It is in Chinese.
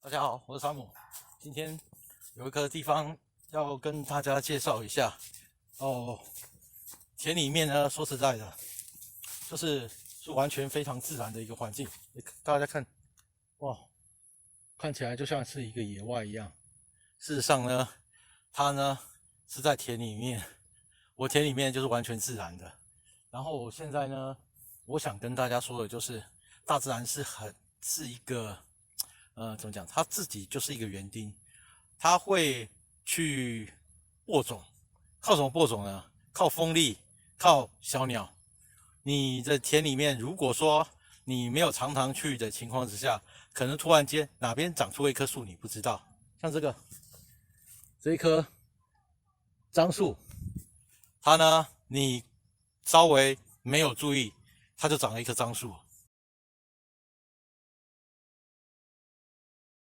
大家好，我是山姆。今天有一个地方要跟大家介绍一下哦。田里面呢，说实在的，是完全非常自然的一个环境。大家看，哇，看起来就像是一个野外一样。事实上呢，它呢是在田里面，我田里面就是完全自然的。然后我现在呢，我想跟大家说的就是，大自然是一个。怎么讲？它自己就是一个园丁，它会去播种，靠什么播种呢？靠风力，靠小鸟。你的田里面，如果说你没有常常去的情况之下，可能突然间哪边长出一棵树，你不知道。像这一棵樟树，它呢，你稍微没有注意，它就长了一棵樟树。